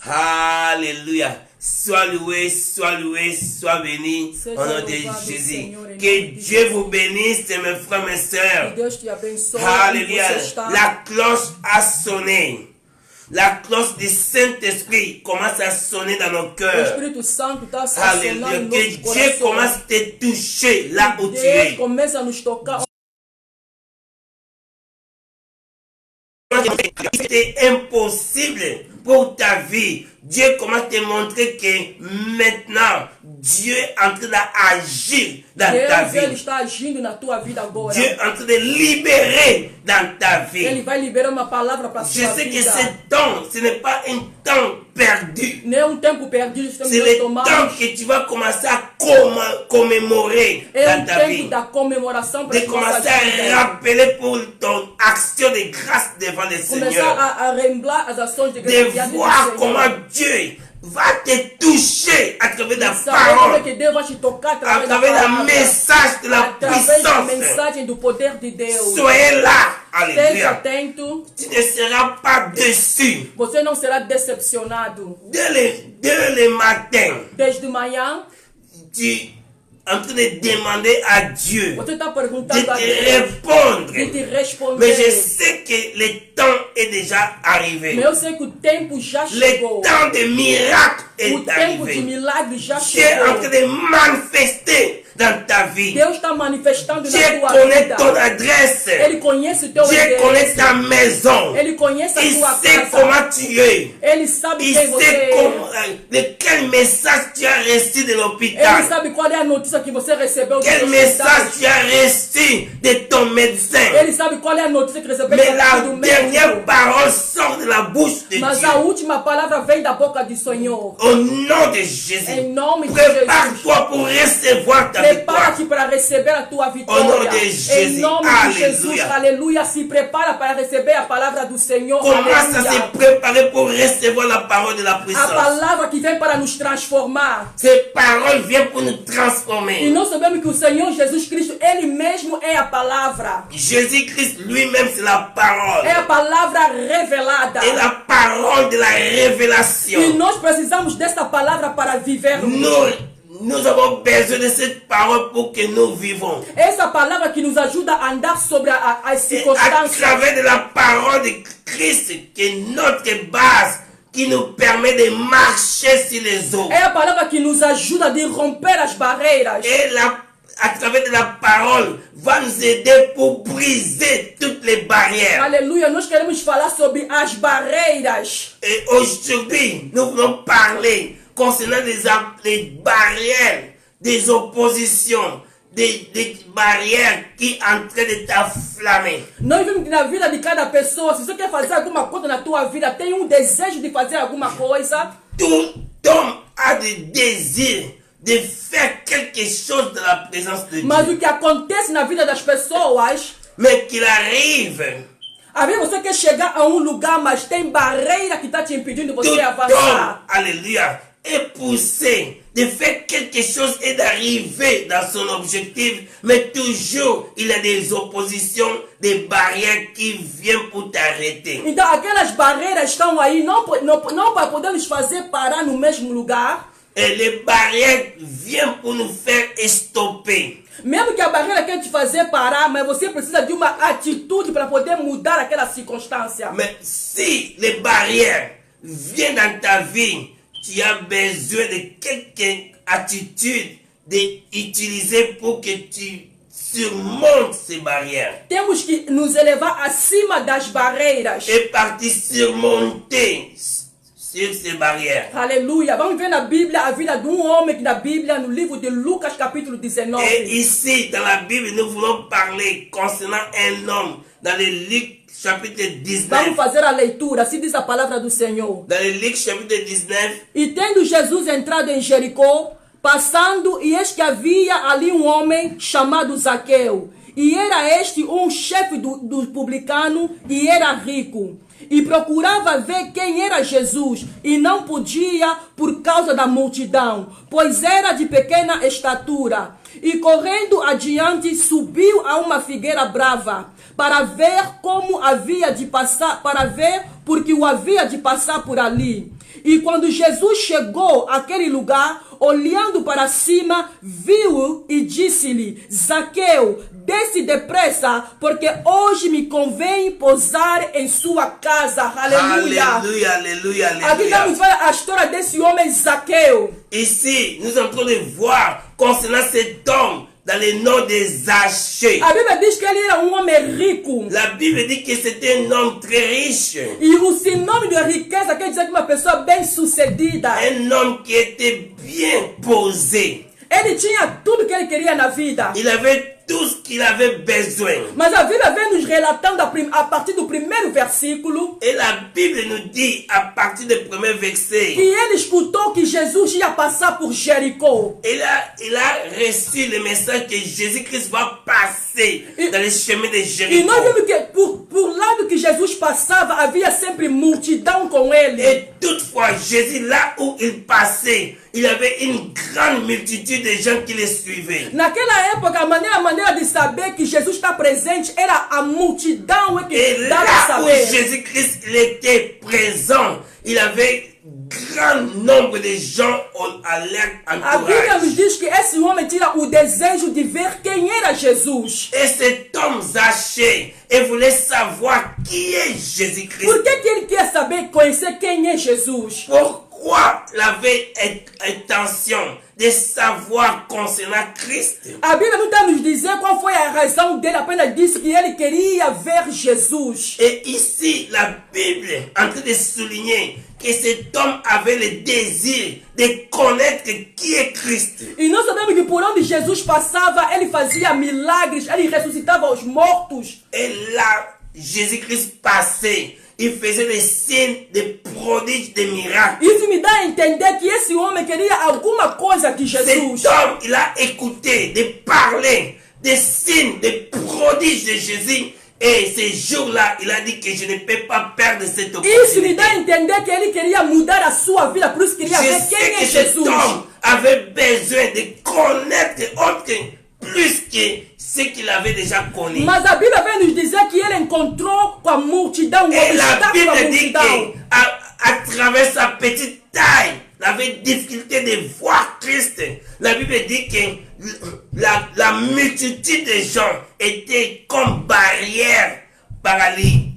Alléluia. Sois loué, sois béni au nom de Jésus. Que Dieu vous bénisse, mes frères, mes sœurs. Alléluia. La cloche a sonné. La cloche du Saint-Esprit commence à sonner dans nos cœurs. Alléluia. Que Dieu commence à te toucher là où tu es. C'était impossible pour ta vie. Dieu commence à te montrer que maintenant, Dieu est en train d'agir dans ta vie. Dieu est en train de libérer dans ta vie. Je sais que ce temps, ce n'est pas un temps perdu. C'est le temps que tu vas commencer à commémorer dans ta vie. De commencer à rappeler pour ton action de grâce devant le Seigneur. De voir comment Dieu va te toucher à travers la parole, à travers le message de la puissance. Soyez là, alléluia. Tu ne seras pas déçu. Dès le matin, tu en train de demander à Dieu de te répondre. Mais je sais que le temps est déjà arrivé. Le temps des miracles est arrivé. Dieu est en train de manifester dans ta vie. Dieu connaît ton adresse. Dieu connaît ta maison. Il sait comment tu es. Il sait quel message tu as reçu de l'hôpital. Quel message tu as reçu de ton médecin. Mais la dernière parole sort de la bouche de Dieu. Au nom de Jésus, prépare-toi pour recevoir ta victoire. Au nom de Jésus, alléluia. Commence à se préparer pour recevoir la parole de la puissance. Cette parole vient pour nous transformer. E nós sabemos que o Senhor Jesus Cristo, Ele mesmo é a palavra. Jésus-Christ lui-même, c'est la parole. É a palavra revelada. É la parole de la révélation. E nós precisamos dessa palavra para vivermos. Nous avons besoin de cette parole pour que nous vivons. Essa palavra que nos ajuda a andar sobre as circunstâncias. À travers de la parole de Christ, qui est notre base, qui nous permet de marcher sur les eaux. É a palavra que nos ajuda a romper as barreiras. Et à travers de la parole, va nous aider pour briser toutes les barrières. Aleluia, nós queremos falar sobre as barreiras. Et aujourd'hui, nous voulons parler concernant les barrières, des oppositions, des barrières qui sont en train de t'enflammer. Nós vimos que na vida de cada pessoa, se você quer fazer alguma coisa na tua vida, tem desejo de fazer alguma coisa. Tout homme a des désirs de faire quelque chose dans la présence de Dieu. Mas o que acontece na vida das pessoas, mais qu'il arrive. Às vezes você quer chegar a lugar, mas tem barreira que está te impedindo de você avançar. Alléluia. Est poussé de faire quelque chose et d'arriver dans son objectif, mais toujours il y a des oppositions, des barrières qui viennent pour t'arrêter. Então aquelas barreiras estão aí não para poder nos fazer parar no mesmo lugar. Et les barrières viennent pour nous faire stopper. Mesmo que a barreira quer te fazer parar, mas você precisa de uma atitude para poder mudar aquela circunstância. Mais si les barrières viennent dans ta vie, tu as besoin de quelques attitudes d'utiliser pour que tu surmontes ces barrières. Temos que nos elevar acima das barreiras. Et partir surmonter sur ces barrières. Aleluia. Vamos ver na Bíblia a vida de homem que na Bíblia, no livro de Lucas capítulo 19. Et ici, dans la Bible, nous voulons parler concernant un homme dans le Luc chapitre 19. Vamos fazer a leitura, assim diz a palavra do Senhor. Dans le Luc chapitre 19. E tendo Jesus entrado em Jericó, passando, e eis que havia ali homem chamado Zaqueu. E era este chefe do publicano, e era rico. E procurava ver quem era Jesus, e não podia por causa da multidão, pois era de pequena estatura. E correndo adiante, subiu a uma figueira brava, para ver como havia de passar, porque o havia de passar por ali. E quando Jesus chegou àquele lugar, olhando para cima, viu e disse-lhe: Zaqueu, desce depressa, porque hoje me convém pousar em sua casa. Aleluia. Aleluia, aleluia, aleluia. Aqui estamos vendo a história desse homem Zaqueu. Ici, nous sommes en train de voir concernant cet homme dans le nom de Zachée. A Bíblia diz que ele era homem rico. La Bible dit que c'était un homme très riche. E o sinônimo de riqueza quer dizer que uma pessoa bem-sucedida. Un homme qui était bien posé. Ele tinha tudo que ele queria na vida. Il avait tout ce qu'il avait besoin. Mas a Bíblia vem nos relatando a partir do primeiro versículo. Et la Bible nous dit à partir du premier verset. Que ele escutou que Jesus ia passar por Jericó. Il a reçu le message que Jésus-Christ va passer dans les chemins de Jéricho. E nós vimos que por lado que Jesus passava, havia sempre multidão com ele. Et toutefois, Jésus, là où il passait, il y avait une grande multitude de gens qui le suivaient. Naquela época, a maneira de saber que Jesus está presente era a multidão que dava a saber. Là où Jésus-Christ était présent, il avait grand nombre de gens à leur entourage. A Bíblia nos diz que esse homem tinha o desejo de ver quem era Jesus. Et cet homme Zachée, il voulait savoir qui est Jésus-Christ. Por que ele quer saber, conhecer quem é Jesus? Pourquoi il avait intention de savoir concernant Christ? A Bíblia não está nos dizer qual foi a razão dele, apenas disse que ele queria ver Jesus. Et ici, la Bible est en train de souligner que cet homme avait le désir de connaître qui est Christ. E nós sabemos que por onde Jesus passava, ele fazia milagres, ele ressuscitava os mortos. Et là, Jésus-Christ passait. Il faisait des signes, des prodiges, des miracles. Isso me dá a entender que esse homem queria alguma coisa de Jesus. Cet homme, il a écouté, de parler des signes, des prodiges de Jésus. Et ce jour-là, il a dit que je ne peux pas perdre cette opportunité. Isso me dá a entender que ele queria mudar a sua vida, por isso queria ver quem é Jesus. Cet homme avait besoin de connaître autre plus que ce qu'il avait déjà connu. Mas a Bíblia vem nos dizer que ele encontrou com a multidão, et la Bible dit qu'à travers sa petite taille, il avait difficulté de voir Christ. La Bible dit que la multitude de gens était comme barrière para lhe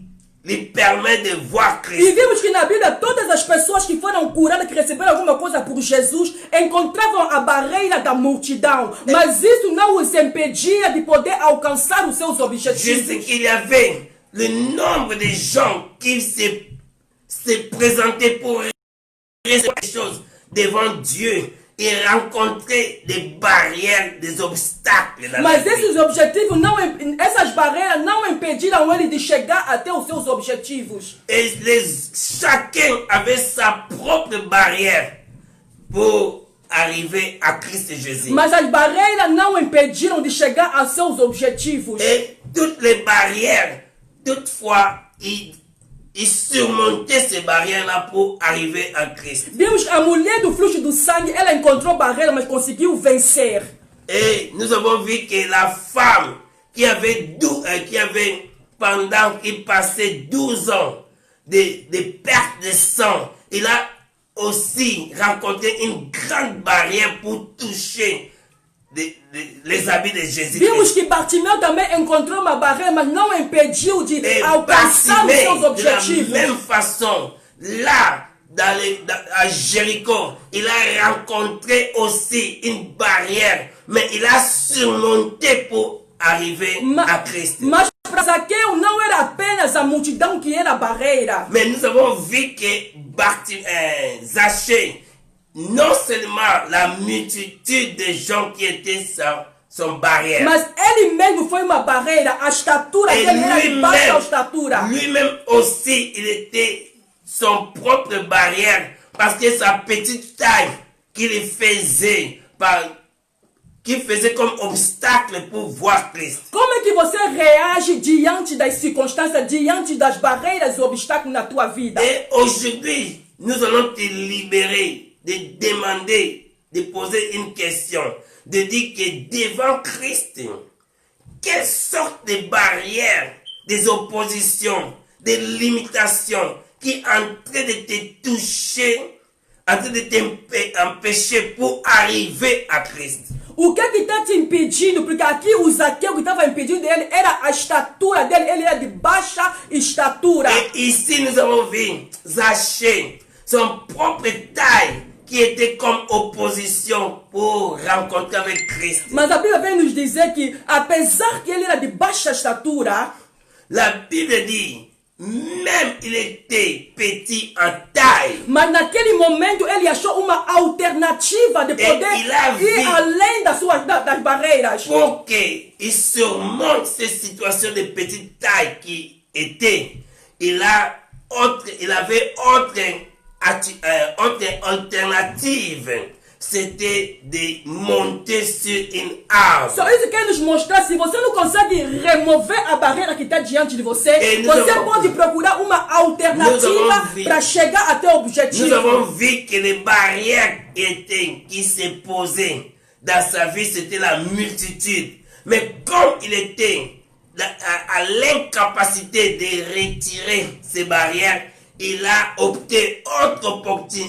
permet de voir Cristo. E vimos que na Bíblia todas as pessoas que foram curadas, que receberam alguma coisa por Jesus, encontravam a barreira da multidão. Mas isso não os impedia de poder alcançar os seus objetivos. Je sais qu'il y avait le nombre de gens qui se présentaient pour recevoir des choses devant Dieu et rencontrer des barrières, des obstacles. Mas esses objetivos essas barreiras não impediram ele de chegar até os seus objetivos. Et chacun avait sa propre barrière pour arriver à Christ Jésus. Mas as barreiras não impediram de chegar a seus objetivos. Et toutes les barrières, toutefois, il surmontait ces barrières-là pour arriver à Christ. Vimos que a mulher do fluxo do sangue, ela encontrou barreiras, mas conseguiu vencer. Et nous avons vu que la femme qui avait pendant qu'il passait 12 ans de perte de sang, il a aussi rencontré une grande barrière pour toucher les habits de Jésus. Vimos que Bartimeu também encontrou uma barreira, mas não impediu de alcançar os seus objetivos. De la même façon, là, à Jéricho, il a rencontré aussi une barrière, mais il a surmonté pour arriver à Christ. Mas para Zaqueu não era apenas a multidão que era a barreira. Mais nous avons vu que Zachée, non seulement la multitude de gens qui étaient son barrière. Mas ele mesmo foi uma barreira, a estatura dele era de baixa estatura. Lui-même aussi, il était son propre barrière parce que sa petite taille qu'il faisait comme obstacle pour voir Cristo. Como é que você reage diante das circunstâncias, diante das barreiras e obstáculos na tua vida? Et aujourd'hui, nous allons te libérer de demander, de poser une question, de dire que devant Christ, quelles sortes de barrières, des oppositions, des limitations qui sont en train de te toucher en train de t'empêcher pour arriver à Christ. O que está te impedindo? Porque aqui o Zaqueu que estava impedindo ele era a estatura dele, ele era de baixa estatura. Et ici nous avons vu Zachée, son propre taille, qui était comme opposition pour rencontrer avec Christ. Mas a Bíblia vem nos dizer que, apesar que ele era de baixa estatura, la Bible dit, même il était petit en taille. Mas naquele momento ele achou uma alternativa de poder ir além das barreiras. Pour qu'il surmonte cette situation de petite taille qui était, il avait autre alternative. C'était de monter sur une arme. Só isso quer nos mostrar, se você não consegue remover a barreira que está diante de você, você pode procurar uma alternativa para chegar até o objetivo. Nous avons vu que les barrières qui se posaient dans sa vie, c'était la multitude. Mais comme il était à l'incapacité de retirer ces barrières, il a opté autre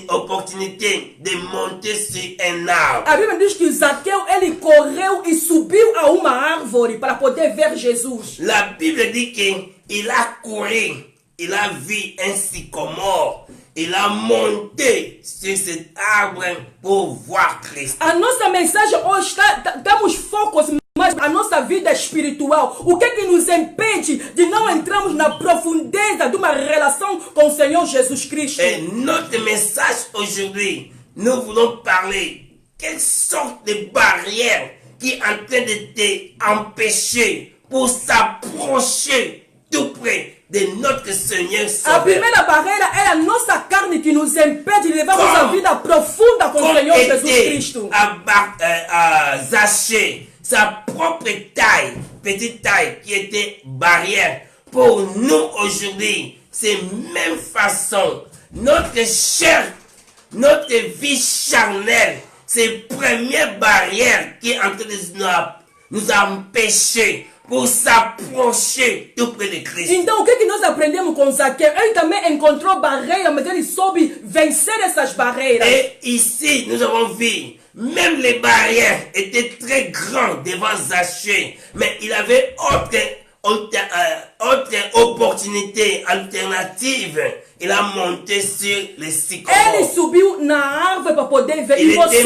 opportunité de monter sur un arbre. A Bíblia diz que Zaqueu ele correu e subiu a uma árvore para poder ver Jesus. La Bible dit qu'il a couru, il a vu un sycomore, il a monté sur cet arbre pour voir Christ. A nossa mensagem hoje damos focos mais a nossa vida espiritual. O que nos impede de não entrarmos na profundeza de uma relação com o Senhor Jesus Cristo? Et notre message aujourd'hui, nous voulons parler quelle sorte de barrière qui est en train de t'empêcher pour s'approcher tout près de notre Seigneur Sauveur. A primeira barreira é a nossa carne que nos impede de levarmos a vida profunda com o Senhor Jesus Cristo. À Zachée, sa propre taille, petite taille qui était barrière. Pour nous aujourd'hui, c'est même façon. Notre chair, notre vie charnelle, c'est première barrière qui est en train de nous empêcher pour s'approcher tout près de Cristo. Então, o que nós aprendemos com Zaqueu? Ele também encontrou barreiras, mas ele soube vencer essas barreiras. Et ici, nous avons vu, même les barrières étaient très grandes devant Zachée, mais il avait autre opportunité alternative. Il a monté sur les sycomores. Ele subiu na árvore para poder ver. E você,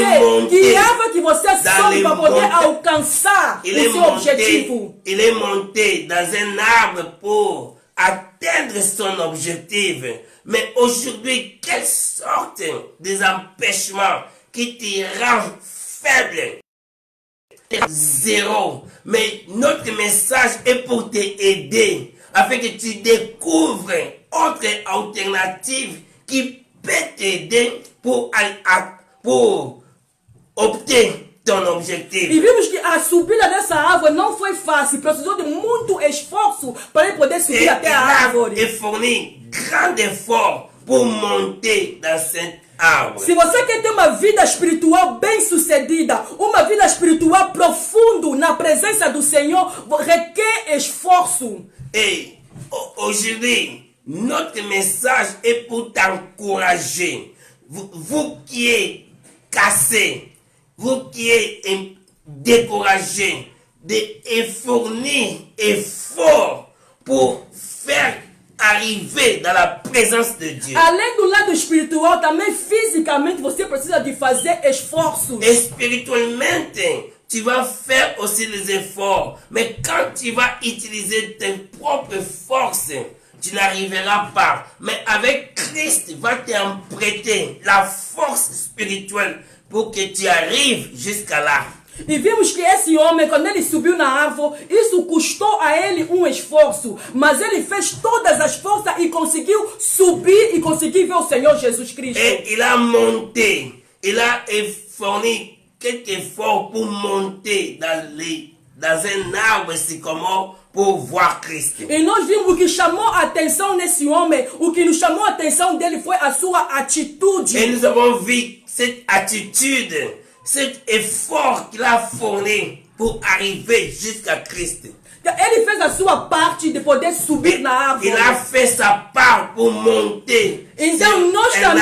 que árvore que você sobe para poder alcançar o seu objetivo? Il est monté dans un arbre pour atteindre son objectif. Mais aujourd'hui, quelle sorte des empêchements qui te rend faible? Zéro. Mais notre message est pour t'aider afin que tu découvres autre alternative qui peut t'aider pour obter ton objectif. E vimos que a subida dessa árvore não foi fácil, precisou de muito esforço para ele poder subir até a árvore. Il a fourni grand effort pour monter dans cette árvore. Se você quer ter uma vida espiritual bem sucedida, uma vida espiritual profunda na presença do Senhor, requer esforço. Et aujourd'hui, notre message est pour t'encourager. Vous qui êtes cassé, vous qui êtes découragé, de fournir effort pour faire arriver dans la présence de Dieu. Além do lado espiritual, também fisicamente você precisa de fazer esforços. Spirituellement, tu vas faire aussi les efforts, mais quand tu vas utiliser tes propres forces, tu n'arriveras pas. Mais avec Christ, va t'emprunter la force spirituelle pour que tu arrives jusqu'à là. E vimos que esse homem, quando ele subiu na árvore, isso custou a ele um esforço. Mas ele fez todas as forças e conseguiu subir e conseguiu ver o Senhor Jesus Cristo. Et il a monté, il a fourni quelques efforts pour monter dans un arbre sycomore pour voir Cristo. E nós vimos o que chamou a atenção nesse homem, o que nos chamou a atenção dele foi a sua atitude. Et nous avons vu cette attitude, cet effort qu'il a fourni pour arriver jusqu'à Christ. Ele fez a sua parte de poder subir na árvore. Il a fait sa part pour monter. Então nós também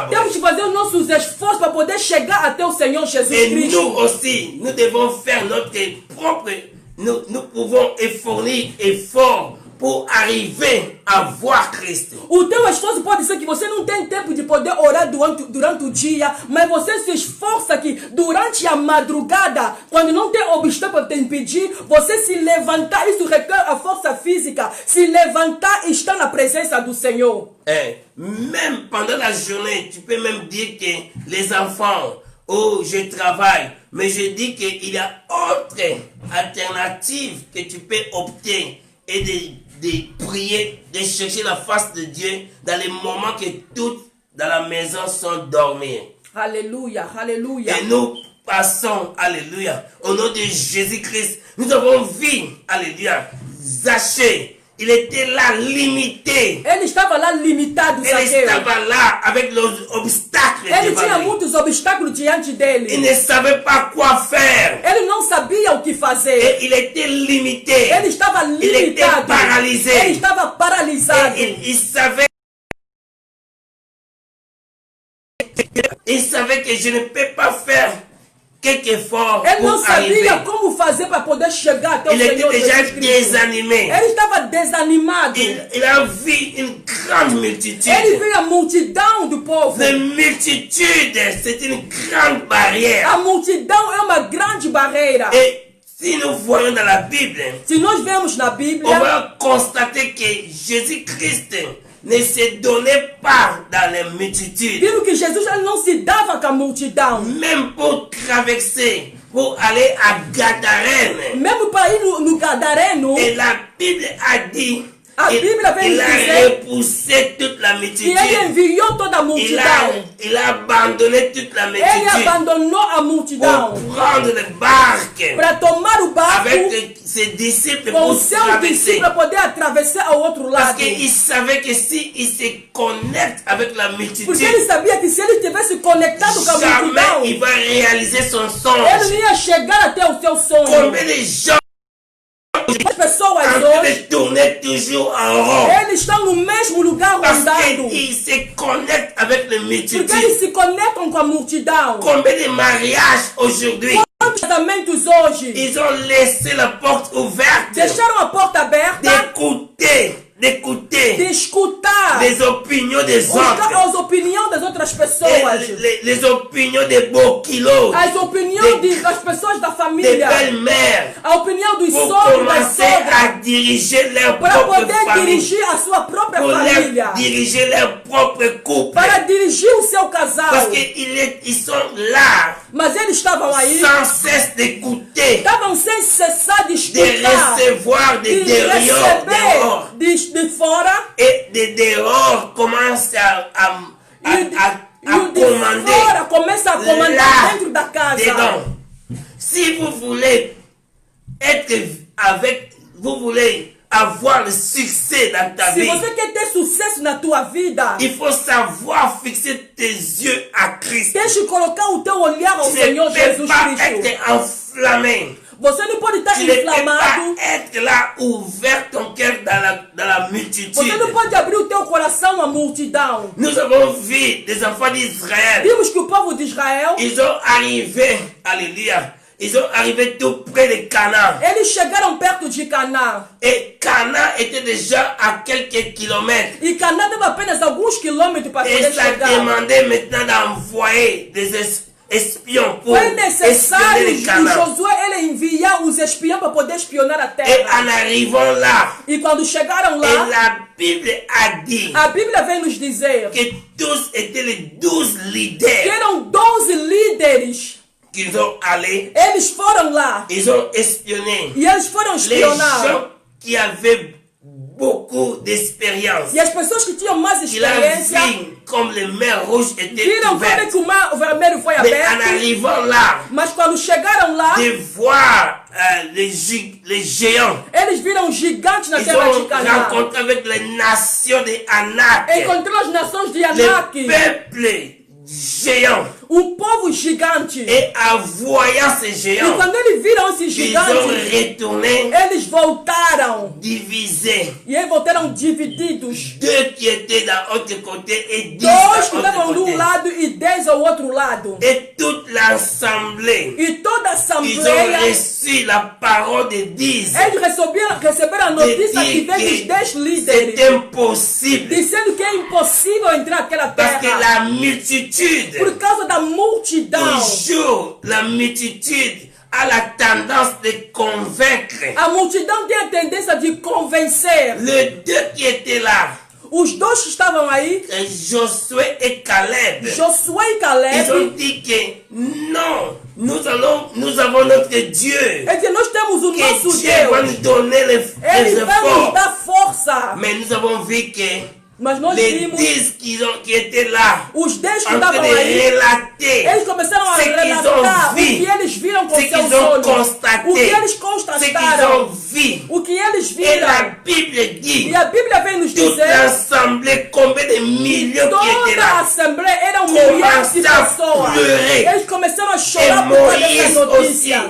temos que fazer os nossos esforços para poder chegar até o Senhor Jesus Et Cristo. nous aussi, nous devons faire notre propre. Nous pouvons fournir effort pour arriver à voir Cristo. O teu esforço pode ser que você não tem tempo de poder orar durante o dia, mas você se esforça que durante a madrugada, quando não tem obstáculo para te impedir, você se levantar, isso requer a força física, se levantar e estar na presença do Senhor. Même pendant la journée, tu peux même dire que les enfants, oh, je travaille, mais je dis qu'il y a autre alternative que tu peux opter et de prier, de chercher la face de Dieu dans les moments que toutes dans la maison sont dormies. Alléluia, alléluia. Et nous passons, alléluia, au nom de Jésus-Christ. Nous avons vu, alléluia, Zachée. Il était là limité. Ele estava lá limitado. Ele estava lá avec les obstacles. Ele tinha muitos obstáculos diante dele. Il ne savait pas quoi faire. Ele não sabia o que fazer. Et il était limité. Ele estava limitado. Il était paralysé. Ele estava paralisado. Il savait que je ne peux pas faire quelque effort ele não pour sabia arriver. Como fazer para poder chegar até o Il était Senhor déjà Jesus Cristo. désanimé. Ele estava desanimado. Il a vu une grande multitude. Ele viu a multidão do povo. La multitude, c'est une grande barrière. A multidão é uma grande barreira. Et si nous voyons dans la Bible, se nós vemos na Bíblia, on va constater que Jésus-Christ ne se donnait pas dans les multitudes. Viram que Jesus ele não se dava com a multidão. Même pour traverser, pour aller à Gadarène. Mesmo para ir no Gadareno. Et la Bible a dit, il a repoussé toute la multitude. Ele enviou toda a multidão. Il a abandonné toute la multitude. Ele abandonou a multidão. Pour prendre le barque. Para tomar o barco. Avec ses disciples com pour seus traverser. discípulos para poder atravessar ao outro lado. Parce qu'il savait que si il se connecte avec la multitude, porque ele sabia que se ele tivesse conectado com a multidão, jamais il va réaliser son songe. Ele ia chegar até o seu sonho. Combien de gens as pessoas hoje tourner toujours en rond. Eles estão no mesmo lugar rondando. Ils se connectent avec les multitudes. Porque eles se conectam com a multidão. Combien de mariages aujourd'hui? Quantos casamentos hoje? Ils ont laissé la porte ouverte. Deixaram a porta aberta. D'écouter de escutar les opinions des autres, as opiniões das outras pessoas, les opinions des beaux kilos, as opiniões das pessoas da família, des belles-mères, a opinião dos pour sogros, commencer à diriger leur para propre poder famille, dirigir a sua própria pour família, diriger leur propre couple, para dirigir o seu casal, parce qu'ils sont là, mas eles estavam aí, sans cesse d'écouter, estavam sem cessar de escutar, de recevoir de dehors, de fora, et de dehors commence à commander. Fora começa a comandar dentro da casa. Dedans. Si vous voulez être avec, vous voulez avoir le succès dans ta vie. Se você quer ter sucesso na tua vida, il faut savoir fixer tes yeux à Christ. Deixa colocar o teu olhar ao Senhor Jesus Cristo. Tu ne peux pas être enflammé. Você não pode estar inflamado. Tu ne peux pas être là ouvert ton cœur dans la multitude. Você não pode abrir o teu coração à multidão. Nous avons vu des enfants d'Israël. Vimos que o povo de Israel, ils ont arrivé, alléluia, ils ont arrivé tout près de Canaan. Eles chegaram perto de Canaã. Et Canaan était déjà à quelques kilomètres. E Canaã estava apenas alguns quilômetros para poder chegar. Et ça demandait maintenant d'envoyer des espions pour foi necessário espionner Canaan. Josué ele enviar os espiões para poder espionar a terra. Et en arrivant là, e quando chegaram lá, et la Bible a dit a Bíblia vem nos dizer que tous étaient les 12 leaders. Que eram 12 líderes. Qu'ils ont allé. Eles foram lá. Ils ont espionné. E eles foram espionar. Les gens qui avaient beaucoup d'expérience. E as pessoas que tinham mais experiência, comme le mer rouge était viram ouvert. como que o vermelho foi aberto. En arrivant là, mas quando chegaram lá, de voir les géants. Eles viram gigantes na terra de Canaã. Ils ont rencontré avec les nations de Anak. Encontrou as nações de Anak. Le peuple géants. Povo gigante. Et en voyant ces géants, quando eles viram esses gigantes, ils ont retourné, eles voltaram. Divisés. E eles voltaram divididos. 2 qui étaient d'un autre côté et 10 Dois que d'un estavam autre de côté. lado e 10 ao outro lado. Et toute l'assemblée, E toda a ils ont assembleia, reçu la parole de 10. eles receberam a notícia que veio dos 10 líderes, c'est impossible. dizendo que é impossível entrar naquela Parce que terra. la multitude, Por causa da multidão. toujours la multitude a la tendance de convaincre. A multidão tem a tendência de convencer. Les 2 qui étaient là, Os dois que estavam aí, Josué et Caleb, Josué e ils Caleb, ont dit que non, nous avons notre Dieu. é que nós temos o Que nosso Dieu va Deus. nous donner les Ele vai nos efforts. dar força. Mais nous avons vu que Mas nós les vimos 10 qui étaient là, os 10 que en train estavam de aí, relater eles começaram a ce qu'ils relatar ont o vu, que eles viram com ce seus qu'ils ont olhos, constaté, o que eles ce qu'ils constataram, ont vu. o que eles Et la viram. Bible dit, E a Bíblia vem nos toute dizer, l'assemblée, combien de millions qui étaient toda a là. assembleia eram milhares de Começaram a pessoas. pleurer. Eles começaram a Et chorar por causa dessa Moïse aussi notícia.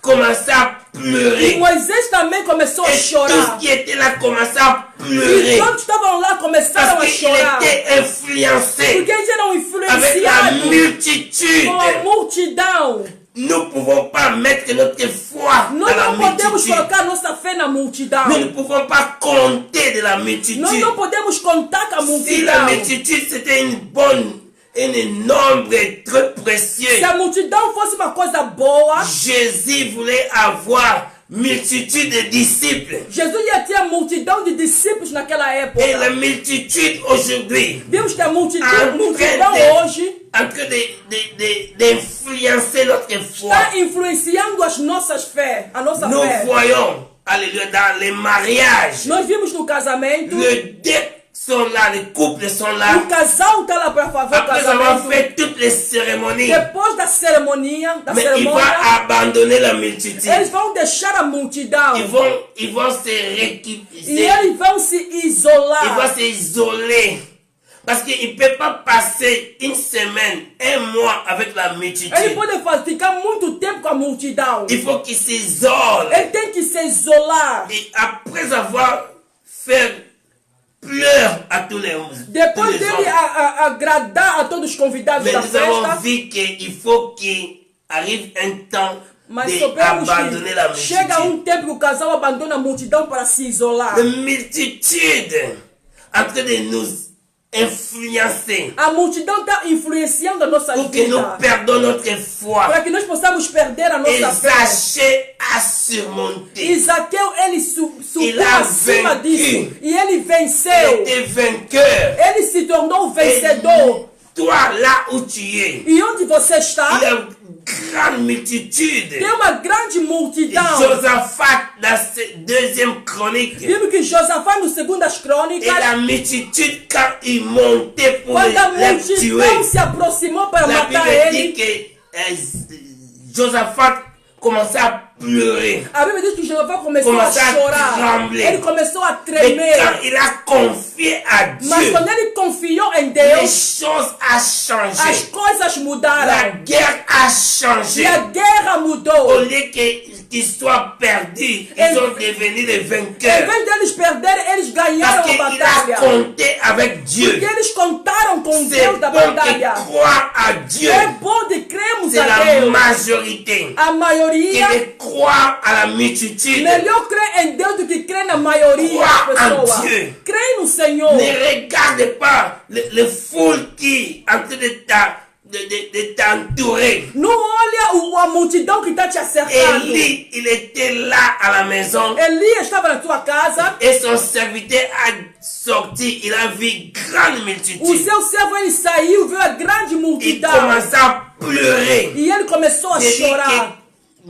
commençait à E pleurer. Moisés também começou a Et tous chorar. qui étaient là commençaient à E pleurer. todos estavam lá começaram Parce a qu'il chorar. était influencé Porque eles eram avec la influenciados multitude. com a multidão. Nous ne pouvons pas mettre notre foi Nós dans la não podemos multitude. colocar nossa fé na multidão. Nous ne pouvons pas compter de la multitude. Nós não podemos contar com a Si la multidão. multitude c'était un nombre très précieux, Se a multidão fosse uma coisa boa, Jésus voulait avoir multitude de disciples. Jesus já tinha multidão de discípulos naquela época. Et la multitude aujourd'hui, Vimos que a multidão Ah, hoje en train d'influencer notre foi. está influenciando as nossas fé, a nossa Nous fé. voyons, alléluia, dans les mariages, Nós vimos no casamento, les deux sont là, les couples sont là. o casal está lá para fazer o Après avoir casamento. fait toutes les cérémonies, Depois da cerimônia, mais il va abandonner la multitude. eles vão deixar a multidão. Ils vont se E récupérer. eles vão se Ils isolar. vont s'isoler. Parce qu'il ne peut pas passer une semaine, un mois avec la Ele multitude. pode ficar muito tempo com a multidão. Il faut qu'il s'isole. Ele tem que se isolar. Et après avoir fait pleurer à tous les hommes. Depois dele agradar a todos os convidados Mais da nous avons festa, vu qu'il faut qu'il arrive un temps mas soubemos d'abandonner la que chega multitude. tempo que o casal abandona a multidão para se isolar. La multitude en train de nous influencer A multidão está influenciando a nossa pour que nous vida. perdons notre foi. Para que nós possamos perder a Et nossa fé. Zachée a surmonté. E Zaqueu, ele subiu Ele a acima vencido. disso. E ele Il venceu. était vainqueur. Ele se tornou Et vencedor. toi, là où tu es, E onde você il y está, a une grande multitude. tem uma grande multidão. Josaphat, dans cette deuxième chronique, Vimos que Josafá, no Segundas et Crônicas, la multitude, quand il montait pour quando a les tuer, multidão se aproximou para la matar Bible dit ele, que Josaphat commençait à pleurer. a Bíblia diz que Jeová começou a Começou a chorar. trembler. Ele começou a Mais tremer. quand il a confié à Mas Dieu, quando ele confiou em les Deus, choses ont as changé. coisas La mudaram. guerre a E changé. a guerra Au mudou. lieu qu'ils soient perdus, Et- ils sont devenus des Em vainqueurs. vez deles perderem, eles ganharam Parce a qu'il a batalha. compté avec Porque Dieu. eles contaram com C'est Deus da bon de batalha. croire à Dieu. É bom de crermos C'est a la Deus. majorité. A maioria, Que de croire à la multitude. melhor crer em Deus do que crer na maioria Croire das en pessoas. Dieu. Creia no Senhor. Ne regarde pas les foules qui en train de t'entourer. Não olha a multidão que está te acercando. Élie, il était là à la maison Elias estava na tua casa. et son serviteur a sorti. Il a vu grande O multitude. seu servo, ele saiu, viu a grande Il multidão. commença à pleurer. E ele começou a Il dit chorar. que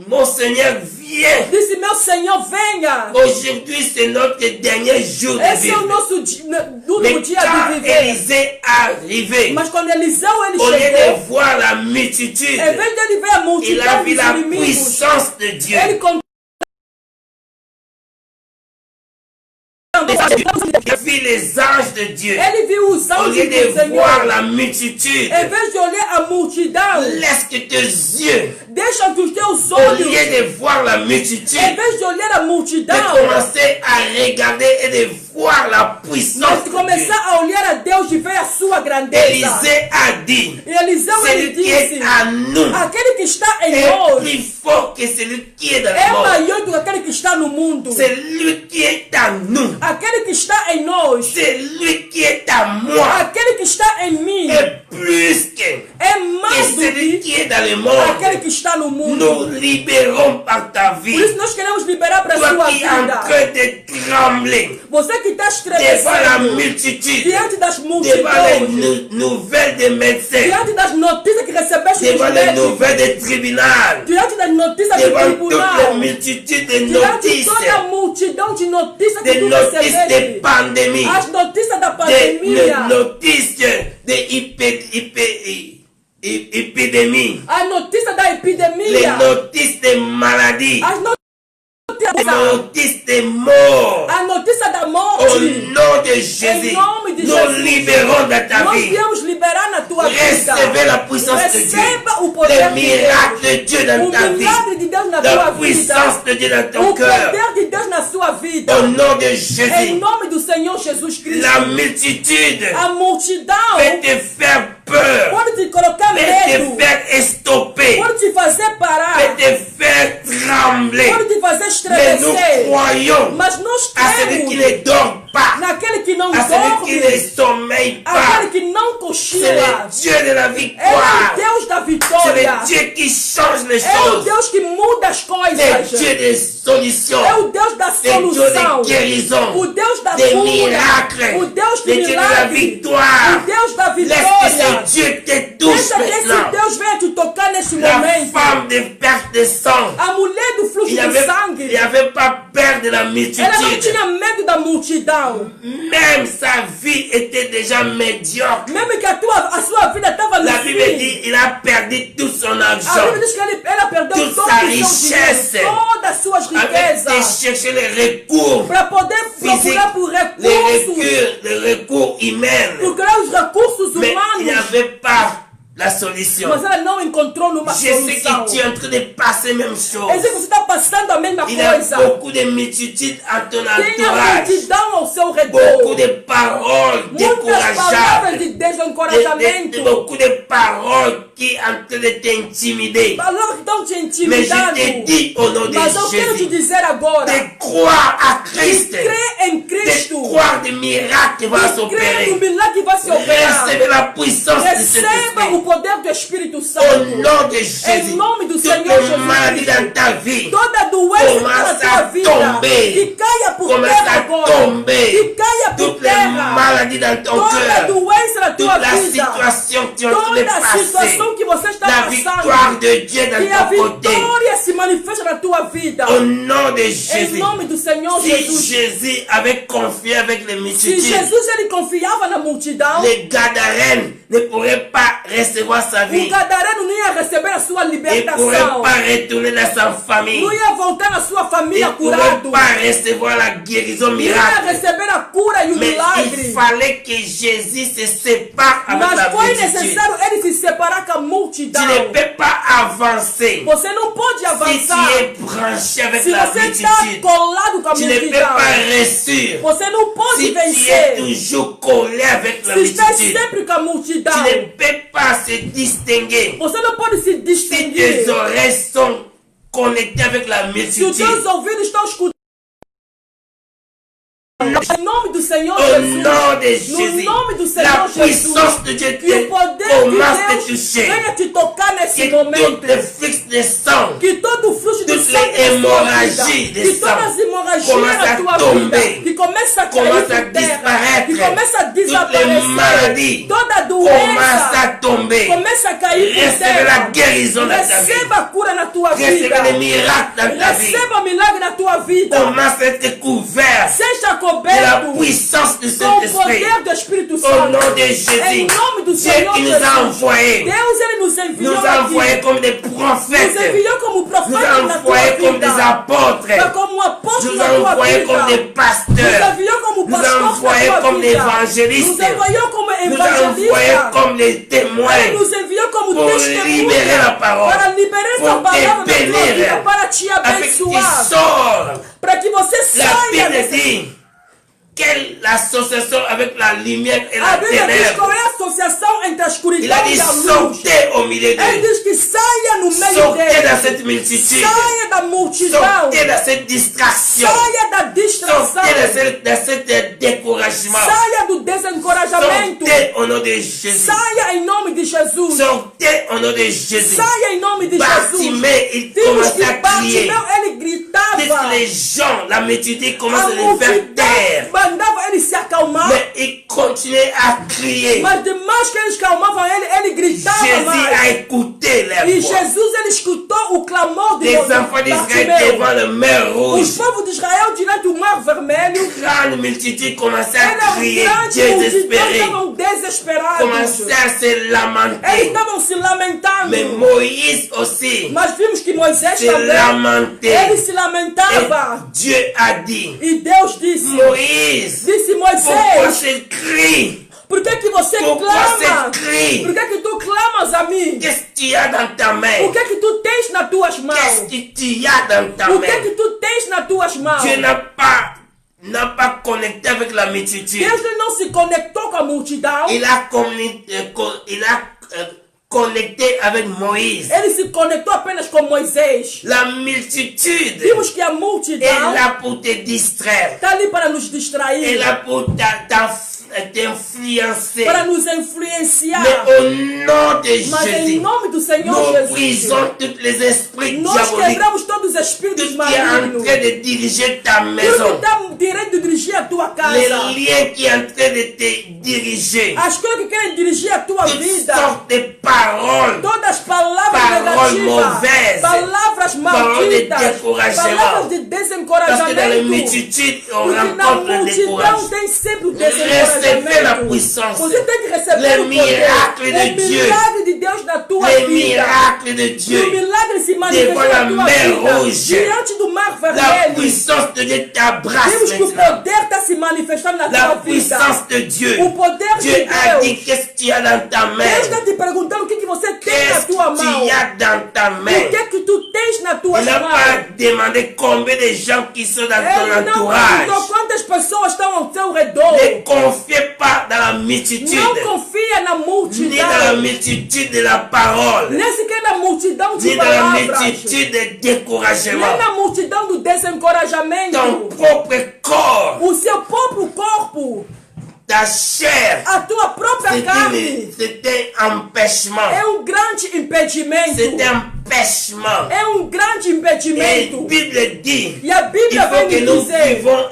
mon Seigneur vient. Disse, meu Senhor, venha. Aujourd'hui, c'est notre dernier jour de Esse é o vie. nosso último Mais dia de quand viver. Élisée arrivé, Mas quando Eliseu ele au lieu de chegou, voir la multitude, em vez dele ver a il a multidão vu dos la inimigos, puissance de Dieu. ele contou Il vit les anges de Dieu. Ele viu os Au anjos lieu do de Senhor. voir la multitude, Em vez de olhar a multidão, laisse que tes yeux, deixa que os teus au olhos, lieu de voir la multitude, em vez de olhar a de multidão, commencer à regarder et de voir la puissance mas de Dieu. começar a olhar a Deus e ver a sua grandeza. Élisée a dit, E Eliseu ele celui qui est disse, à nous aquele que está em est nós plus fort que celui qui est dans é le monde. maior do que aquele que está no mundo. Celui qui est à nous, Aquele que está em nós, celui qui est à moi, aquele que está em mim, est plus que é mais do celui que qui est dans le monde. aquele que está no mundo. Nous libérons par ta Por vie. isso nós queremos liberar para a Toi sua qui es en vida. train de trembler Você que está devant la estremecendo multitude, diante das devant les multidões, nouvelles des médecins, diante das notícias que recebeste dos devant les médicos, nouvelles des tribunaux, diante das notícias do devant toutes les tribunal, multitudes de diante de notices, toda a multidão de notícias que des tu notices de recebeste, pandémie, as notícias da des pandemia, notices de épidémie, a notícia da les epidemia, notices de maladies, as les notícias, notices de mort. a notícia da Au morte. nom de Jésus, Em nome de nous Jesus, libérons dans ta nós vie. viemos liberar na tua vida. Recevez la puissance de Dieu, Receba o poder le de miracle Deus. de Dieu dans O ta vie, milagre de Deus na la tua vida. puissance de Dieu dans ton O cœur. poder de Deus na sua vida. Au nom de Em Jésus, nome do Senhor Jesus Cristo. la multitude A multidão peut te faire peur, pode te colocar peut medo, te faire estopper, pode te fazer parar, peut te faire trembler. pode te fazer Mais nous estremecer. croyons Mas nós à celui qui cremos ne dort pas, naquele que não à celui qui dorme, ne sommeille pas. aquele que não C'est cochila. le Dieu de la É o victoire. Deus da C'est vitória. le Dieu qui change les É o choses. Deus que muda as C'est coisas. le Dieu des solutions. É o Deus da C'est le Dieu solução. des guérisons. O Deus da Des cura. miracles. O Deus Le de Dieu de la milagre. victoire. O Deus da Laisse que vitória. ce Dieu te touche Deixa que esse maintenant. Deus venha te tocar nesse La momento. femme de perte de sang. A mulher do fluxo Il de n'y sangue. avait pas peur de la Ela não multitude. tinha medo da multidão. Même sa vie était déjà médiocre. Mesmo que a sua vida estava no La Bible fim. dit il a perdu tout son A argent. Bíblia diz que ela perdeu Toute todo sa o seu richesse. dinheiro, todas as suas Avec de riquezas. chercher les recours Para poder physiques, procurar por les recours humains. procurar os recursos Mais il n'y humanos. avait pas la solution. Mas ela não encontrou numa Je sais solução. que tu es en train de passer la même Eu sei chose. que você está passando a mesma Il y a coisa. beaucoup de multitudes en ton Tenha entourage. multidão ao seu Beaucoup redor. de paroles Muitas palavras de décourageables. desencorajamento. Beaucoup de paroles qui sont en train de t'intimider. Palavras que estão te Mais je intimidando. te dis au nom de Mas eu quero te Jésus dizer agora. de croire à Christ, Crê em de Cristo. croire des miracles qui vont Crê no s'opérer. milagre que vai se operar. Recevez la puissance de cet Receba esprit. o poder do Espírito Au Santo. nom de Jésus, Em nome do toutes Senhor les Jesus maladies Cristo. dans ta vie Toda doença Começa na tua a vida tomber. que caia por Começa terra a agora. tomber. Que caia por toutes les terra. maladies dans ton Toda cœur, doença na toute tua la vida. situation que tu es en train de Toda a passer, situação que você está la passando. victoire de Dieu Que a dans ton côté. vitória se manifesta na tua vida. Au nom de Em Jésus. nome do Senhor Si Jesus. Jésus avait confié avec les Se multitudes, Jesus ele confiava na multidão, les Gadarènes ne pourraient pas recevoir sa o vie. gadareno não ia receber a sua Ils ne pourraient libertação. pas retourner dans sa famille. Não ia voltar na sua Ils família ne pourraient curado. pas recevoir la guérison Não ia miracle. receber a cura e o Mais il milagre. fallait que Jésus se sépare avec Mas la foi multitude. necessário ele se separar com a Tu multidão. ne peux pas avancer Você não pode si tu avançar es branché avec se la você está multitude. colado com a Tu ne peux multidão. pas réussir Você não pode si tu es vencer toujours collé avec la se está multitude. sempre com a multidão. Tu ne peux pas se distinguer Você não pode se si distinguir. tes oreilles sont connectées avec la Se os multitude. teus ouvidos estão escutando. Em nome do Senhor Au Jesus. nom de No Jésus, nome do la Senhor Jesus. puissance de Dieu Que o poder commence à te de Deus toucher. venha te tocar nesse Que momento. toutes les flux de sang, Que todo o fluxo de toutes sangue les na tua hémorragies vida, de que sang todas as hemorragias commencent na à tua tomber, vida, que começa a cair commencent à por terra, disparaître. que começa a Toutes les desaparecer, maladies toda commencent à doença tomber. começa a cair por Recevez la terra. guérison dans ta vie. Receba a cura na tua vida. Recevez les miracles dans ta vie. Receba milagre na tua vida. Commence à être couvert Seja de la coberto puissance de com o Saint-Esprit. poder do Espírito Au Santo. nom de Em Jésus, nome do Dieu Senhor qui nous a Jesus. envoyés Deus ele nos envions envoyés comme des prophètes. Nous envions comme prophètes. Nous envoyés comme des apôtres. Nous envoyés comme des pasteurs. Nous envoyés comme des évangélistes. Nous envoyés comme des témoins. Pour libérer la parole. Pour te bénir. Avec qui sort. La Bible dit quelle l'association avec la lumière et la ténèbre. Il a dit sortez au milieu d'eux. Sortez dans cette multitude. Sortez dans cette distraction. Sortez dans cette découragement. Sortez au nom de Jésus. Sortez au nom de Jésus. Bartimée, il commençait à crier. Dès que les gens, la multitude commence à les faire taire. Mais il continuait à crier. Jésus a écouté leur voix. Les enfants d'Israël devant le mer rouge. Grande multitude commençait à crier, désespéré. Commençait à se lamenter. Mais Moïse aussi se lamentait. Et Dieu a dit, Moïse, pourquoi ce cri? Por que você clama? Por que tu clamas a mim? Qu'est-ce que tu as dans ta main? O que tu tens nas tuas mãos? Qu'est-ce que tu as dans ta main? O que tu tens nas tuas mãos? Dieu n'a pas connecté avec la multitude. Deus não se conectou com a multidão. Il a connecté avec Moïse. Ele se conectou apenas com Moisés. La multitude. Vimos que a multidão est là pour te distraire. Está ali para nos distrair. Elle est là pour t'influencer. Para nos influenciar. Mais au nom de Mas Jésus, em nome do Senhor nous Jesus, brisons tous les esprits nós diaboliques. quebramos todos os espíritos Tout qui est en malignos. train de diriger ta Tudo que maison. está direito de dirigir a tua casa. Les liens qui est en train de te diriger. As coisas que querem dirigir a tua Toutes vida. sortes de paroles. Todas as palavras Paroles negativas, mauvaises. palavras Paroles de malditas, découragement. palavras de Parce que dans les desencorajamento. multitudes, on Porque na rencontre le multidão découragement. tem sempre o Recevez la desencorajamento. puissance. Você tem que receber Les o poder, miracles de o Dieu. milagre de Deus na tua Les vida. miracles de E o Dieu. milagre se Devant manifesta la na tua mer vida. rouge. Diante do mar La vermelho. puissance de Dieu t'abrace Vimos que o maintenant. poder está se manifestando na La tua vida. puissance de Dieu. O poder Dieu de a Deus. dit qu'est-ce que tu as dans ta main. Deus está te perguntando o que você tem na Qu'est-ce tua que mão. tu as dans ta main. O que tu tens na tua Il n'a mão? pas demandé combien de gens qui sont dans ton Ele não entourage. perguntou quantas pessoas estão ao seu redor. Ne confiez pas dans la multitude. Não confia na Ni multidão. dans la multitude de la parole. Nem sequer na multidão de Ni dans la palavras. multitude de Nem découragement. na multidão do desencorajamento. Ton propre corps, O seu próprio corpo, ta chair, a tua própria carne, c'est un empêchement. é grande impedimento. C'est un empêchement. É grande Et impedimento. la Bible dit, E a il Bíblia faut vem que nos nous dizer, vivons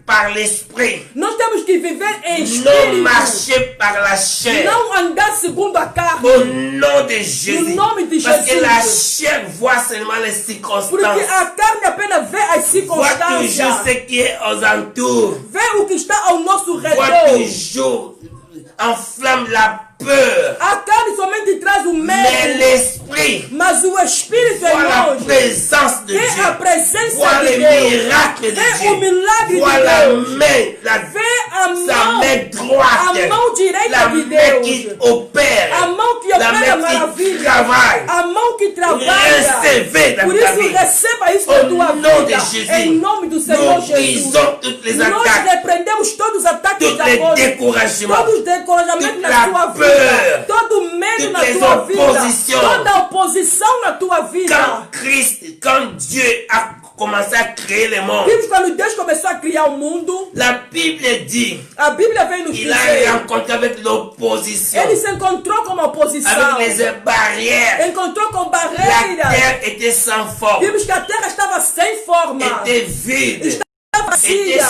par l'esprit. nós temos que viver em Non espírito. marcher par la chair. Não andar segundo a carne. Au nom de Jésus. No nome de Parce que Jesus. la chair voit seulement les circonstances. Porque a carne apenas vê as Voit toujours circunstâncias. ce qui est aux alentours. Vê o que está ao nosso Voit redor. toujours, enflamme la peur. A carne somente traz o Mais medo. l'esprit Mas o Espírito voit é la longe. présence de É a Dieu. presença Voit de les Deus. miracles de É o Dieu. milagre Voit de la Deus. main, Vê a sa mão. main droite. A mão direita La de main qui Deus. opère. A mão que La opera main qui maravilha. travaille. A mão que trabalha. Recevez dans Por ta isso, vie. receba isso Au na tua nom de vida. Jésus. Em nome do Senhor Nous Jesus. brisons toutes les Nós attaques, repreendemos todos os ataques tous les diabólicos. découragements, Todos os desencorajamentos toute na la tua peur, vida. Todo medo toutes na les tua vida. oppositions. Toda oposição na tua vida. quand Dieu a commencé à créer le monde, Vimos quando Deus começou a criar o mundo. la Bible dit, A Bíblia vem nos il a dizer. rencontré avec l'opposition, Ele se encontrou com a oposição. avec les barrières. Encontrou com La barreiras. terre était sans forme, Vimos que a terra estava sem forma. était vide. Estava travessia.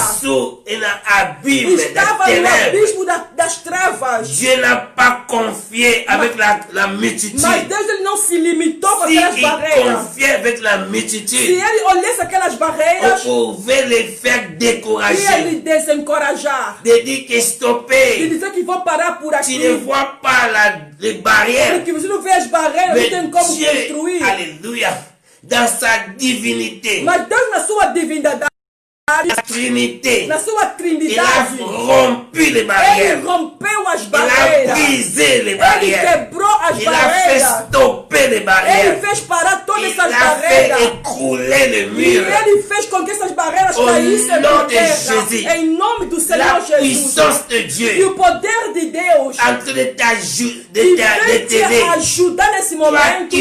Estava no abismo das trevas. Dieu n'a pas confié avec la multitude. Mas Deus ele não se limitou com aquelas barreiras. Confiait avec la multitude. Se ele olhasse aquelas barreiras, on pouvait les faire décourager. Ia lhe desencorajar. De dire que stopper. De dizer que vou parar por aqui. Tu ne vois pas les barrières. Porque você não vê as barreiras, não tem como Dieu, construir. Alléluia, dans sa divinité. Mas Deus na sua divindade, la Trinité, na sua trindade, il a rompu les barrières. Ele rompeu as Il barreiras. a brisé les barrières. Ele quebrou as il barreiras. a fait stopper les barrières. Ele fez parar todas il essas a barreiras. fait écrouler le E mur. ele fez com que essas barreiras Au caíssem nom na de terra. Jésus. Em nome do Senhor La Jesus. puissance de E Dieu o poder de Deus en train de que vem te t'aider. ajudar nesse Toi momento.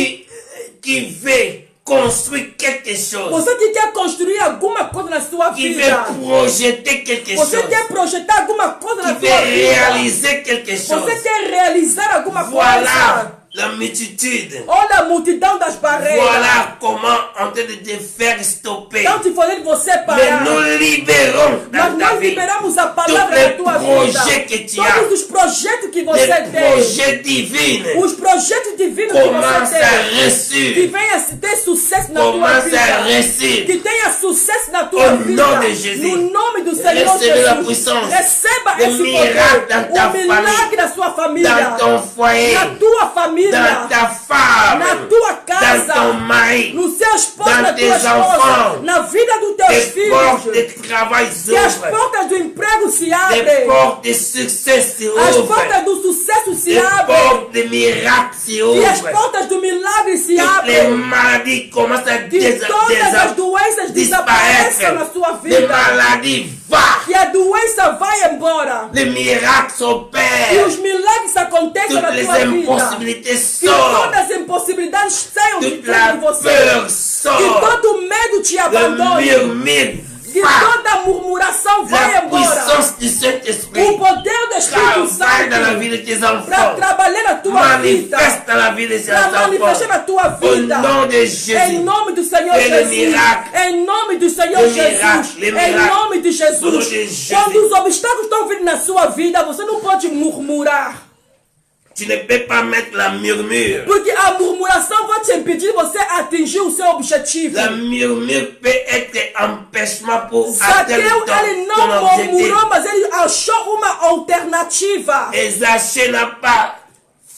qui veut construire quelque chose. Você que quer construir alguma coisa na sua Qui vida. veut projeter quelque Você chose. quer projetar alguma coisa na Qui sua veut vida. réaliser quelque chose. Você quer realizar alguma coisa. Voilà la multitude. Olha a multidão das barreiras. Voilà comment en train de te faire stopper. Não te fazer você Mais parar. nous libérons Mas dans ta nós vie liberamos a tous palavra les da tua vida. projets que tu as. Todos os projetos que Les você tem. projets divins Os projetos divinos que commencent você à tem. Que réussir. venha ter sucesso na tua Commence à vida. réussir. Que tenha sucesso na tua Au vida. nom de Jésus. No nome do Senhor Recevez la Jesus. puissance. Receba Le esse miracle dans poder. ta O milagre da sua família. Dans ton foyer. Na tua família. Dans ta femme. Na tua casa. Dans ton mari. No seu esposo, Dans na tes tua esposa. enfants. Na vida dos teus Les filhos. portes de travail Que as s'ouvrent. portas do emprego se Les abrem. portes de succès se As ouvrent. portas do sucesso se Les abrem. portes de miracles se E as ouvrent. portas do milagre se Toutes les abrem. maladies commencent à Que todas as doenças desapareçam na sua Les vida. maladies vont. Que a doença vai embora. Les miracles E s'opèrent. os milagres acontecem Toutes na les tua vida. impossibilités Que sortent. todas as impossibilidades saiam de Toute la dentro de você. peur Que sort. todo medo te Le abandone. murmure Que va. toda murmuração vai La embora. puissance du Saint-Esprit O poder do Espírito travaille dans la Santo vie de tes para enfants. trabalhar na tua vida. Manifeste dans la vie de tes Para manifestar na enfants. tua Au vida. nom de Em Jésus. nome do Senhor Et le Jesus. miracle. Em nome do Senhor Le Jesus. miracle, le Em miracle. nome de Au nom Jesus. de Jésus. Quando os obstáculos estão vindo na sua vida, você não pode murmurar. Tu ne peux pas mettre la murmure. Porque a murmuração vai te impedir de você atingir o seu objetivo. La murmure peut être empêchement pour atteindre Zaqueu, ele ton não objectif. murmurou, mas ele achou uma alternativa. Et Zachée n'a pas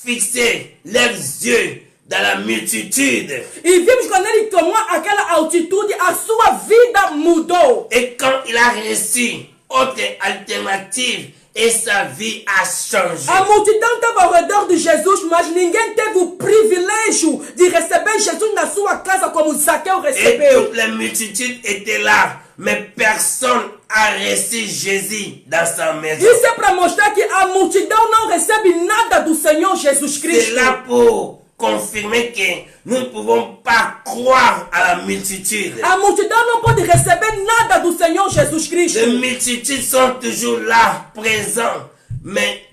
fixé leurs yeux dans la multitude. E vimos quando ele tomou aquela altitude, a sua vida mudou. Et quand il a reçu autre alternative, et sa vie a changé. A multidão estava ao redor de Jesus, mas ninguém teve o privilégio de receber Jesus na sua casa como Zaqueu Et recebeu. toute la multitude était là, mais personne a reçu Jésus dans sa maison. Isso é para mostrar que a multidão não recebe nada do Senhor Jesus C'est Cristo. là pour confirmer que nous ne pouvons pas croire à la multitude. A multidão não pode receber nada do Senhor Jesus Cristo. Les multitudes sont toujours là, présents, mais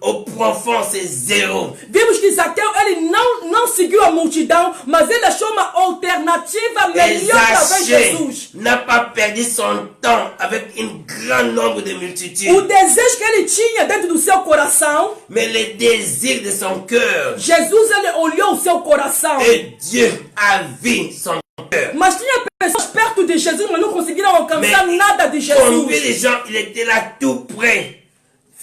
au profond, c'est zéro. Vimos que Zaqueu ele não seguiu a multidão, mas ele achou uma alternativa Et melhor através de Zachée Jesus. n'a pas perdu son temps avec un grand nombre de O multitudes, desejo que ele tinha dentro do seu coração, mais le désir de son cœur. Jesus ele olhou o seu coração. Et Dieu a vu son cœur. Mas tinha pessoas perto de Jesus, mas não conseguiram alcançar Mais nada de combien Jesus. de gens, il était là tout près,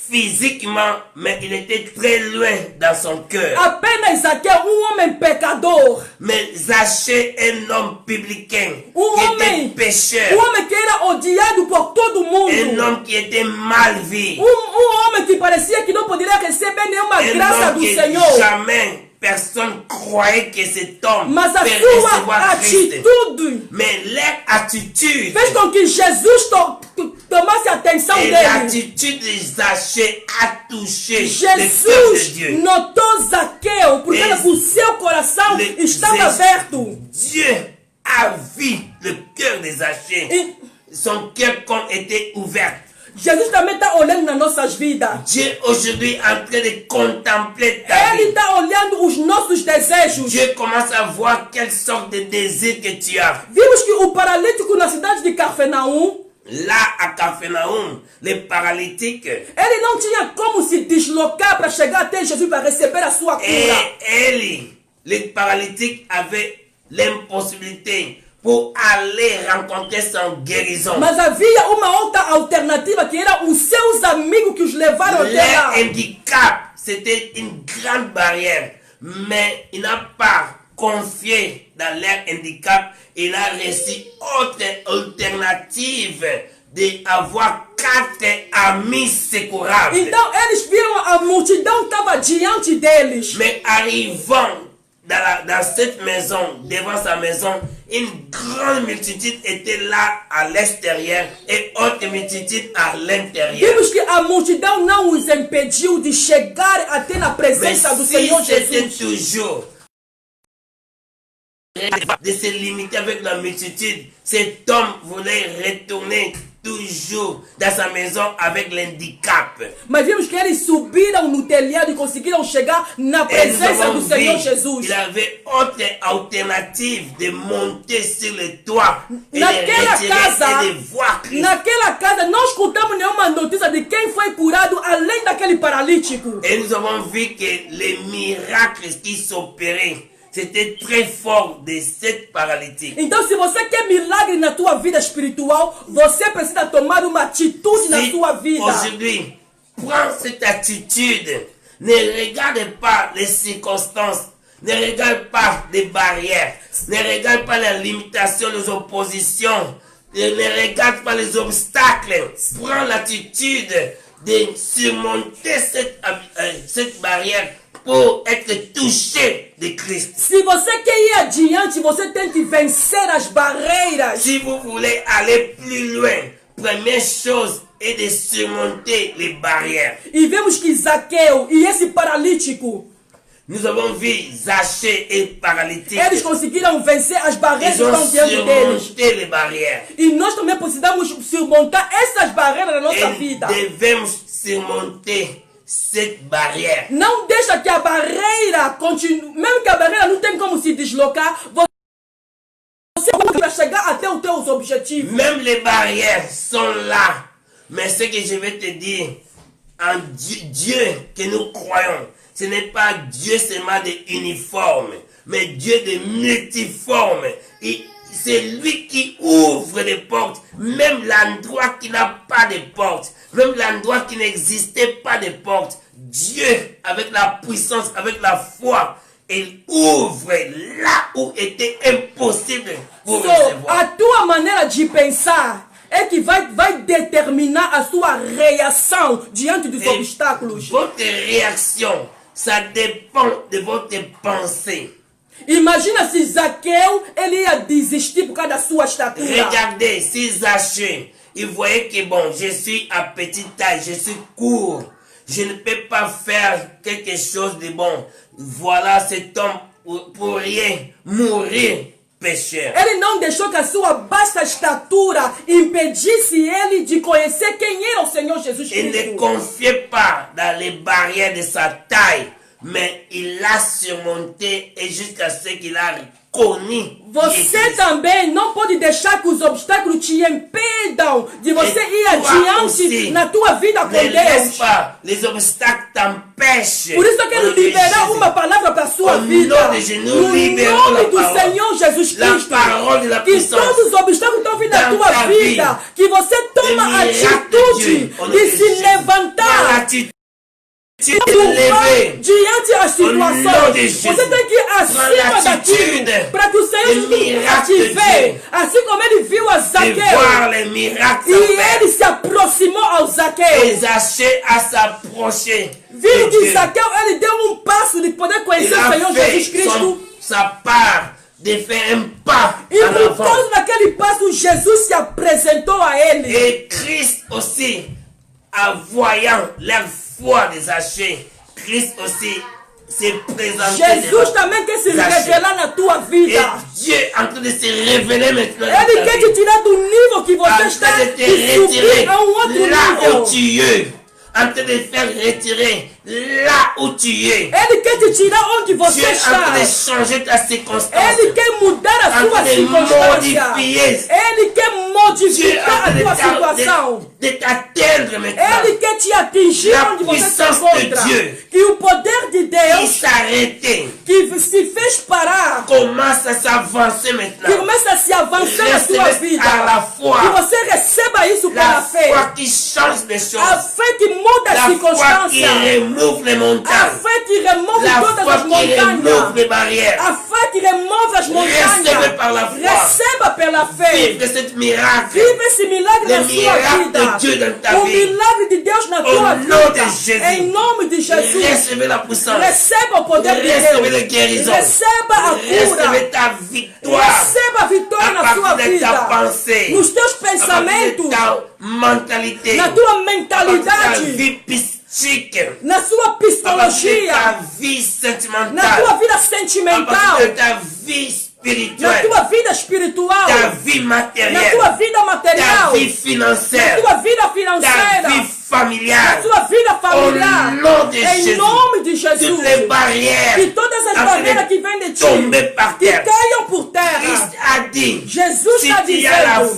physiquement, mais il était très loin dans son cœur. Apenas Zaqueu, homem pecador. Mais Zachée, un homme publicain, qui homem, était pécheur, homem que era odiado por todo mundo. un homme qui était mal vu, Homem que parecia que não poderia receber nenhuma graça un homme do que Senhor. jamais personne croyait que cet homme Mas a peut sua recevoir Christ. atitude Mais leur attitude fez com que Jesus tomasse a atenção et dele. l'attitude de Zachée a touché le cœur de Jesus Dieu. notou Zaqueu, porque o seu coração estava aberto. Dieu a vu le cœur de Zachée. Son cœur était ouvert. Jesus também está olhando nas nossas vidas. Dieu aujourd'hui est en train de contempler ta Ele vie. está olhando os nossos desejos. Dieu commence à voir quelle sorte de désir que tu as. Vimos que o paralítico na cidade de Cafarnaum, Là, à Capharnaüm, les paralytiques, ele não tinha como se deslocar para chegar até Jesus para receber a sua cura. les paralytiques avaient l'impossibilité pour aller rencontrer son guérison. Mas havia uma outra alternativa que era os seus amigos que os levaram até lá. Leur handicap, c'était une grande barrière, mais il n'a pas confié dans leur handicap. Il a reçu autre alternative d'avoir 4 amis secourables. Então eles viram a multidão estava diante deles. Mais arrivant dans cette maison, devant sa maison, une grande multitude était là à l'extérieur et autre multitude à l'intérieur. Vimos que a multidão não os impediu de chegar até na presença do Senhor Jesus. Toujours de se limiter avec la multitude, cet homme voulait retourner toujours dans sa maison avec l'handicap. Mas vimos que eles subiram no telhado e conseguiram chegar na presença do Senhor Jesus. Il avait autre alternative de monter sur le toit et naquela de voir Christ. Naquela casa não escutamos nenhuma notícia de quem foi curado além daquele paralítico. Et nous avons vu que les miracles qui s'opéraient, c'était très fort de cette paralytique. Então, se você quer milagre na tua vida espiritual, você precisa tomar uma atitude na tua vida. Aujourd'hui, prends cette attitude. Ne regarde pas les circonstances. Ne regarde pas les barrières. Ne regarde pas les limitations, les oppositions. Ne regarde pas les obstacles. Prends l'attitude de surmonter cette barrière pour être touché de Christ. Se você quer ir adiante, você tem que vencer as barreiras. Si vous voulez aller plus loin, première chose est de surmonter les barrières. E vemos que Zaqueu e esse paralítico, nous avons vu Zachée et paralytique. Eles conseguiram vencer as barreiras que estão diante deles. Les barrières. E nós também precisamos surmontar essas barreiras na nossa vida. Devemos surmonter cette barrière. Não deixa que a barreira continue, mesmo que a barreira não tem como se deslocar, você vai chegar até os teus objetivos. Même les barrières sont là, mais ce que je vais te dire, en Dieu que nous croyons, ce n'est pas Dieu seulement de uniforme, mais Dieu de multiforme. Et c'est lui qui ouvre les portes, même l'endroit qui n'a pas de porte, même l'endroit qui n'existait pas de porte. Dieu, avec la puissance, avec la foi, il ouvre là où était impossible pour recevoir. A tua maneira de pensar é que vai determinar a sua reação diante dos obstáculos. Votre réaction, ça dépend de votre pensée. Imagina se Zaqueu ele ia desistir por causa da sua estatura. Regardez, si Zachée, il voyait que bon, je suis à petite taille, je suis court, je ne peux pas faire quelque chose de bon. Voilà, cet homme pourrait mourir pécheur. Ele não deixou que a sua baixa estatura impedisse ele de conhecer quem era o Senhor Jesus Cristo. Il ne confiait pas dans les barrières de sa taille, mais il l'a surmonté et jusqu'à ce qu'il a connu. Você também não pode deixar que os obstáculos te impedam de você ir adiante na tua vida com Deus. Pas, les obstacles t'empêchent. Por isso eu quero liberar uma palavra para a sua vida. No nome do Senhor Jesus Cristo. Que todos os obstáculos estão vindo na tua vida. Que você toma a atitude de se levantar. Diante das situações, você tem que ir acima daquilo para que o Senhor Jesus te vê, assim como ele viu a Zaqueu e ele se aproximou ao Zaqueu. Viu que Zaqueu ele deu passo de poder conhecer o Senhor Jesus Cristo. De faire un pas e por causa daquele passo Jesus se apresentou a ele. Et Christ aussi, en voyant leur foi de Zachée, Christ aussi se présenter. Jesus também quer se revelar na tua vida. Et Dieu est en train de se révéler maintenant. Ele quer te tirar do nível que você está e subir a outro nível. Où tu es, en train de faire retirer là où tu es. Ele quer te tirar onde você Dieu está. est en train de changer ta circonstance. Ele quer mudar a sua circunstância. Ele quer modificar a tua situação. De t'atteindre maintenant. Ele quer te atingir onde você se encontra. Que o poder de Deus qui s'arrêtait, que se fez parar, commence à s'avancer maintenant. que começa a se avançar na tua vida. À la foi. Que você receba isso pela fé. La foi qui change les choses. A fé que muda as circunstâncias. La foi qui remove les montagnes. A fé que remove todas as montanhas. La foi qui remove les barrières. A fé que remove as montanhas. Recevez par la foi. Receba pela fé. Vive cette miracle. Vive esse milagre na sua vida. De Dieu dans ta o vie. milagre de Deus na tua vida. Nom de Jésus. Em nome de Jesus. Recevez la puissance. Receba o poder de Deus. Recevez la guérison. Receba a cura. Recevez ta victoire. Receba a vitória na sua vida. Nos teus pensamentos. Ta mentalité. Na tua mentalidade. Ta vie psychique. Na sua psicologia. Ta vie sentimentale. Na tua vida sentimental. Ta vie spirituelle. Na tua vida espiritual. Ta vie matérielle. Na tua vida material. Ta vie financière. Na tua vida financeira. Ta vie familiale. Na tua vida familiar. Au nom de Jésus. Em nome de Jesus. Toutes les barrières. Que todas as barreiras que vêm de ti. Tomber par terre. Que caiam por terra. Christ a dit. Jesus está dizendo.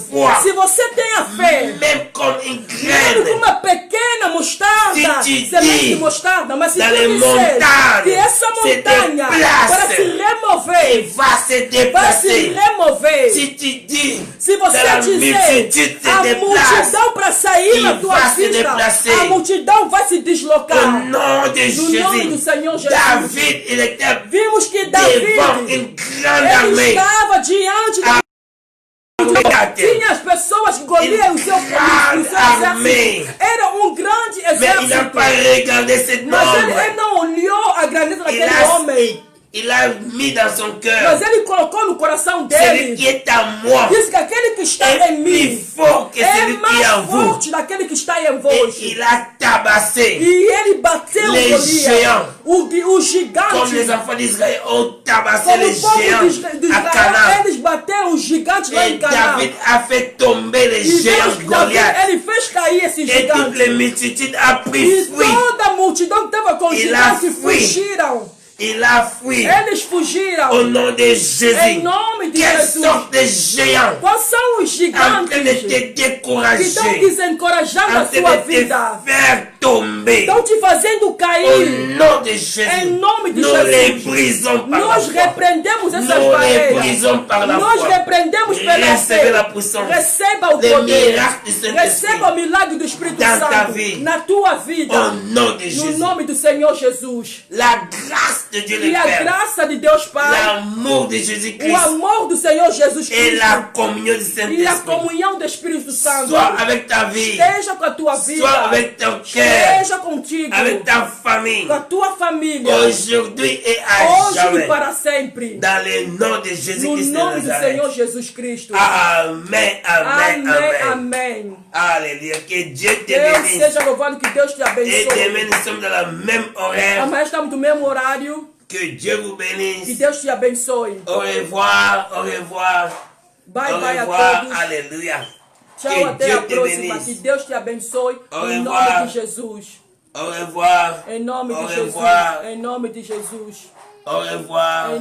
Se você tem a fé. Même comme une Mesmo com graine. uma pequena mostarda. Se tu semente de dis mostarda. Mas se dans tu les disser montagnes que essa se montanha déplace para se et remover. va se Vai se déplacer. remover. Si tu dis Se você que la dizer multitude se a déplace, multidão para sair il na tua va se vida, déplacer. a multidão vai se au deslocar. nom de No nome do Jésus. Senhor Jesus. David, il était Vimos que devant David, une grande ele armée. estava diante da tinha as pessoas que colhiam o seu exército. Era grande Mais il n'a exército. pas regardé cet Mas homme. ele não olhou a grandeza daquele homem. Il a mis dans son cœur. Mas ele colocou no coração Celui dele. qui est à moi Diz que aquele que está est em plus mim fort que é celui qui est en mais vous. forte daquele que está em Et vós. il a tabassé E ele bateu les Golias, géants. o gigante. Comme les enfants d'Israël ont tabassé Como les o povo géants de à Israel, Canaan. eles bateram os gigantes lá Et em Canaã. David a fait tomber les E géants Deus, de Goliath. ele fez cair esses Et toutes gigantes. les multitudes a pris E fuite. toda a multidão que estava com os Il gigantes a fui. fugiram. Il a fui. Eles fugiram. Au nom de Jésus. Em nome de Quelle Jesus. sorte de géants Quais são os en train de gigantes te que estão décourager, desencorajando en a sua train de te vida? faire tomber. Estão te fazendo Au cair. nom de Jésus, Em nome de nous Jesus. les brisons par la Nós foi. repreendemos essas Nous les barreiras. brisons par la Nós foi. repreendemos pela Recevez fé. la puissance. Receba o Les poder. miracles du Saint-Esprit. Receba o milagre do Espírito Dans ta Santo vie. na tua vida. Au nom de No Jésus. nome do Senhor Jesus. La grâce de Dieu le E a Père, graça de Deus Pai, l'amour de o Jésus-Christ amor do Senhor Jesus et Cristo la communion du e a Saint-Esprit comunhão do Espírito Santo soit avec ta vie, esteja com a tua vida, soit avec ton cœur, esteja contigo, avec ta famille, com a tua família, aujourd'hui et à hoje e jamais. para sempre. Dans le nom de No Jésus-Christ de nome do Nazareth. Senhor Jesus Cristo. Amen, amen, Amém, amen. amém. Alléluia. Que Dieu te Deus bénisse. seja louvado, que Deus te Et abençoe. demain, nous sommes dans la même horaire. Amanhã estamos no mesmo horário. Que Dieu vous Que bénisse. Deus te abençoe. Au revoir, au revoir. Bye, Au bye a revoir. todos. Alléluia. Tchau, Que até Dieu a te próxima. bénisse. Que Deus te abençoe. Au Em revoir. nome de Jesus. Au revoir. Em nome Au de Jesus. revoir. Em nome de Jesus. Au revoir.